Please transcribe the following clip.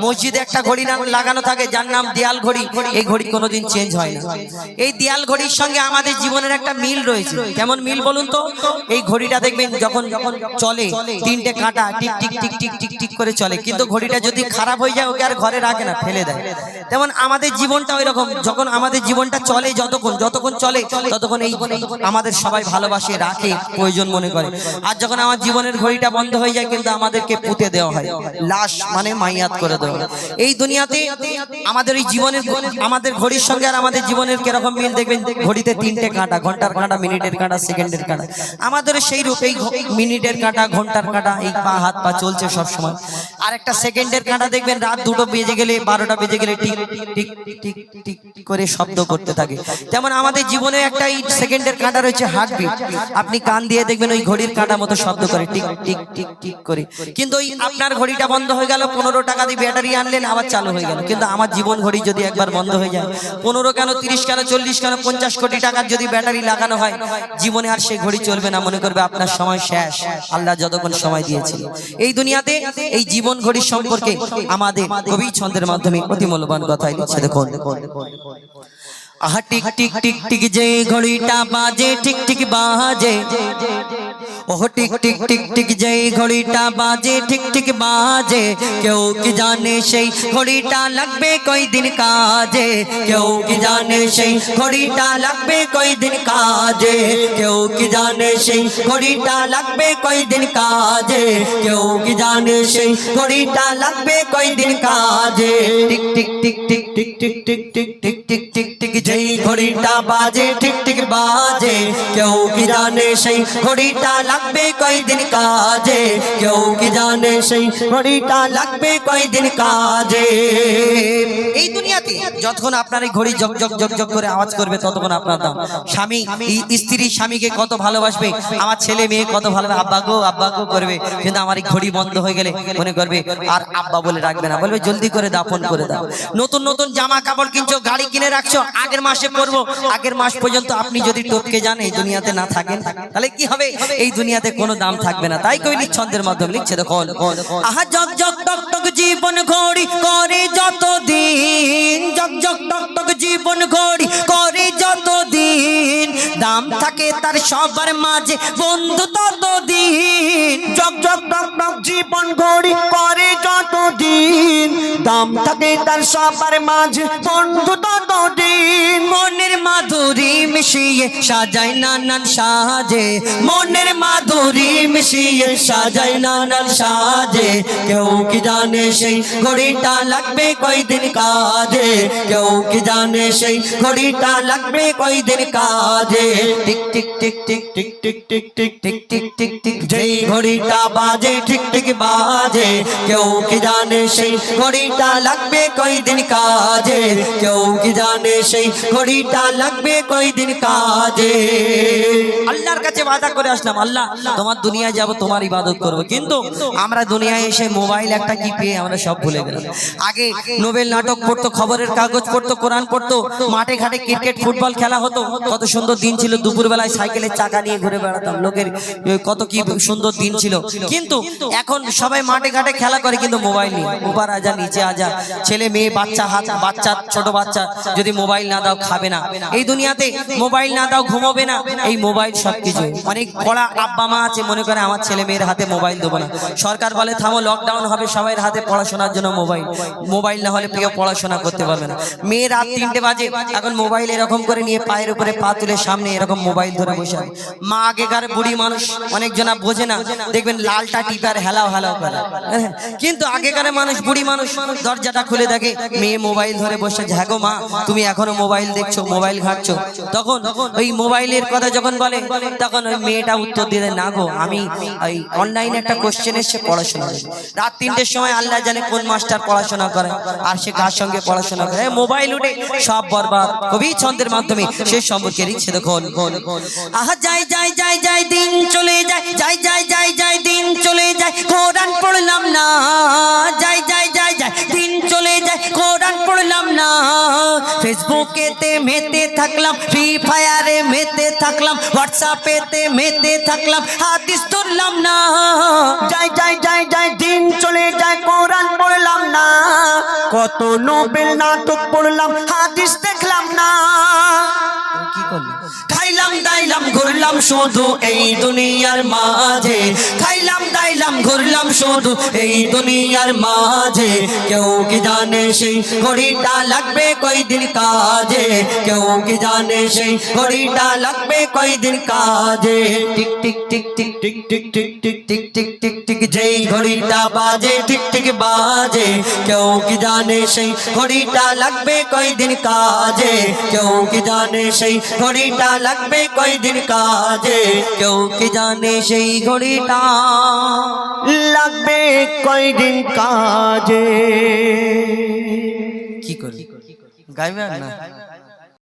মসজিদে একটা ঘড়ি লাগানো থাকে যার নাম দেয়াল ঘড়ি। এই ঘড়ি কোনোদিন চেঞ্জ হয় না। এই দেয়াল ঘড়ির সঙ্গে আমাদের জীবনের একটা মিল রয়েছে। কেমন মিল বলুন তো? এই ঘড়িটা দেখবেন যখন যখন চলে তিনটে কাঁটা tick tick tick tick tick tick করে চলে, কিন্তু ঘড়িটা যদি খারাপ হয়ে যায় ওকে আর ঘরে রাখে না, ফেলে দেয়। তেমন আমাদের জীবনটা ওই রকম, যখন আমাদের জীবনটা চলে যতক্ষণ যতক্ষণ চলে ততক্ষণ এই আমাদের সবাই ভালোবাসে, রাখে, প্রয়োজন মনে করে। আর যখন আমার জীবনের ঘড়িটা বন্ধ হয়ে যায় কিন্তু আমাদেরকে পুঁতে দেওয়া হয়, লাশ মানে মাইয়াত করে দেওয়া হয়। এই দুনিয়াতে আমাদের এই জীবনের আমাদের ঘড়ির সঙ্গে আর আমাদের জীবনের কিরকম মিল দেখবেন। ঘড়িতে তিনটে কাঁটা, ঘন্টার কাঁটা, মিনিটের কাঁটা, সেকেন্ডের কাঁটা। আমাদের সেই রূপ এই মিনিটের কাঁটা, ঘন্টার কাঁটা, এই পা হাত পা চলছে সব সময়। আর একটা সেকেন্ডের কাঁটা দেখবেন রাত 2টো বেজে গেলে, 12টা বেজে গেলে টিক টিক টিক টিক করে শব্দ করতে থাকে। যেমন আমাদের জীবনে একটা এই সেকেন্ডের কাঁটা রয়েছে হার্টবিট। আপনি কান দিয়ে দেখবেন ওই ঘড়ির কাঁটা মতো শব্দ করে টিক টিক টিক টিক করে। কিন্তু ওই আপনার ঘড়িটা বন্ধ হয়ে গেল, 15 টাকা দিয়ে ব্যাটারি আনলেন, আবার চালু হয়ে গেল। কিন্তু আমার জীবন ঘড়ি যদি একবার বন্ধ হয়ে যায়, 15 কেন 30 কেন 40 কেন 50 কোটি টাকার যদি ব্যাটারি লাগানো হয়, জীবনে আর সেই ঘড়ি চলবে না। মনে করবে আপনার সময় শেষ, আল্লাহ যতক্ষণ সময় দিয়েছিল। এই দুনিয়াতে এই জীবন ঘড়ির সম্পর্কে আমাদের কবি ছন্দের মাধ্যমে অতি মূল্যবান কথাই লিখছে। দেখুন, আহা টিক টিক টিক টিক যে ঘড়িটা বাজে ঠিক ঠিক বাজে, ওহ টিক টিক টিক টিক যে ঘড়িটা বাজে ঠিক ঠিক বাজে। কেউ কি জানে সেই ঘড়িটা লাগবে কয়দিন কাজে, কেউ কি জানে সেই ঘড়িটা লাগবে কয়দিন কাজে, কেউ কি জানে সেই ঘড়িটা লাগবে কয়দিন কাজে, কেউ কি জানে সেই ঘড়িটা লাগবে কয়দিন কাজে। Tick tick tick tick tick tick tick tick tick tick tick tick যেই ঘড়িটা বাজে ঠিক ঠিক বাজে, কেউ কি জানে সেই ঘড়িটা লাগবে কয়দিন কাজে, কেউ কি জানে সেই ঘড়িটা লাগবে কয়দিন কাজে। এই দুনিয়াতে যতক্ষণ আপনার এই ঘড়ি জগ জগ জগ জগ করে আওয়াজ করবে ততক্ষণ আপনার দাম। স্বামী স্ত্রী স্বামীকে কত ভালোবাসবে, আমার ছেলে মেয়ে কত ভালোবাসবে, আব্বা গো করবে। কিন্তু আমার এই ঘড়ি বন্ধ হয়ে গেলে মনে করবে আর আব্বা বলে রাখবে না, বলবে জলদি করে দাফন করে দাও। নতুন নতুন জামা কাপড় কিনছো, গাড়ি কিনে রাখছো, আগের মাসে পরবো, আগের মাস পর্যন্ত আপনি যদি টপকে যান, এই দুনিয়াতে না থাকেন, তাহলে কি হবে? এই দুনিয়াতে কোনো দাম থাকবে না। তাই কবি ছন্দের মাধ্যমে লিখছে, দেখো, আহা জগ জগ টক টক জীবন ঘড়ি করে যত দিন, জগ জগ টক টক জীবন ঘড়ি করে যত দিন, দাম থাকে তার সবার মাঝে বন্ধু তত দিন। জগ জগ টক টক জীবন ঘড়ি করে যত দিন, দাম থাকে তার সবার মাঝে বন্ধু তত দিন। মনের মাধুরী মিশিয়ে সাজায় নানান সাজে, মনের মাধুরী মিশিয়ে সাজায় নানান সাজে। কেউ কি জানে সেই ঘড়িটা লাগবে কয়দিন কাজে, কেউ কি জানে সেই ঘড়িটা লাগবে কয়দিন কাজে। Tick tick tick tick tick tick tick tick tick tick tick tick যেই ঘড়িটা বাজে ঠিক ঠিক বাজে, কেউ কি জানে সেই ঘড়িটা লাগবে কয়দিন কাজে, কেউ কি জানে সেই ঘড়িটা লাগবে কয়দিন কাজে। আল্লাহর কাছে ওয়াদা করে আসলাম, আল্লাহ তোমার দুনিয়ায় যাব, তোমার ইবাদত করব। কিন্তু আমরা দুনিয়ায় এসে মোবাইল একটা কি পেয়ে আমরা সব ভুলে গেলাম। আগে নোবেল নাটক পড়তো, খবরের কাগজ পড়তো, কোরআন পড়তো, মাঠে ঘাটে ক্রিকেট ফুটবল খেলা হতো, কত সুন্দর দিন ছিল। দুপুর বেলায় সাইকেলের চাকা নিয়ে ঘুরে বেড়াতাম, লোকের কত কি সুন্দর দিন ছিল। কিন্তু এখন সবাই মাঠে ঘাটে খেলা করে, কিন্তু মোবাইল নেই। উপর আজা নিচে আজা, ছেলে মেয়ে বাচ্চা বাচ্চা ছোট বাচ্চা যদি মোবাইল না দাও খাবে না। এই দুনিয়াতে মোবাইল না দাও ঘুমোবে না। এই মোবাইল সবকিছু। অনেক পড়া আব্বা মা আছে, মনে করে আমার ছেলে মেয়ের হাতে মোবাইল দেবো না। সরকার বলে থামো, লকডাউন হবে, সবাই হাতে পড়াশোনার জন্য মোবাইল না হলে প্রিয় পড়াশোনা করতে পারবে না। মেয়ে রাত 3টে বাজে এখন মোবাইল এরকম করে নিয়ে পায়ের উপরে পা তুলে সামনে এরকম মোবাইল ধরে বসে। মা আগেকার বুড়ি মানুষ অনেকজনা বোঝে না, দেখবেন লালটা টিপার হেলাও হেলাও করে। কিন্তু আগেকার মানুষ বুড়ি মানুষ দরজাটা খুলে দেখে মেয়ে মোবাইল ধরে বসে। হ্যাগো মা, তুমি এখনো মোবাইল দেখছো, মোবাইল ঘাঁটছো? তখন ওই মোবাইলের কথা যখন বলে তখন ওই মেয়েটা উত্তর দিয়ে দেয়, না গো আমি ওই অনলাইনে একটা কোশ্চেন এসে পড়াশোনা করি। রাত 3টের সময় আল্লাহ জানে কোন মাস্টার পড়াশোনা করে আর সে কার সঙ্গে পড়াশোনা করে। মোবাইল উঠে সব বরবাদ। কবি ছন্দের মাধ্যমে সে সম্পর্কে লিখছে, দেখুন, আহা যাই যাই যাই যাই দিন চলে যায়, যাই যাই যাই যাই দিন চলে যায়, কোরআন পড়লাম না। যাই যাই যাই যাই দিন চলে যায়, কোরআন পড়লাম না। ফেসবুকেতে মেতে থাকলাম, ফ্রি ফায়ারে মেতে থাকলাম, হোয়াটসঅ্যাপেতে মেতে থাকলাম, হাদিস ধরলাম না। যাই যাই যাই যাই দিন চলে যায়, কোরআন পড়লাম না। কত নোবেল নাটক পড়লাম হাদিস দেখলাম না, কি করলি? খাইলাম দাইলাম ঘুরলাম শুধু এই দুনিয়ার মাঝে, খাইলাম দাইলাম ঘুরলাম শুধু এই দুনিয়ার মাঝে। কেউ কি জানে সেই ঘড়িটা লাগবে কয়দিন কাজে, কেউ কি জানে সেই ঘড়িটা লাগবে কয়দিন কাজে। Tick tick tick tick tick tick tick tick tick tick tick tick যেই ঘড়িটা বাজে টিক টিক বাজে, কেউ কি জানে সেই ঘড়িটা লাগবে কয়দিন কাজে, কেউ কি জানে সেই ঘড়িটা লাগবে কয়দিন কাজে, কেউ কি জানে সেই ঘড়িটা লাগবে কয়দিন কাজে। কি করলি? গাইবে আর না?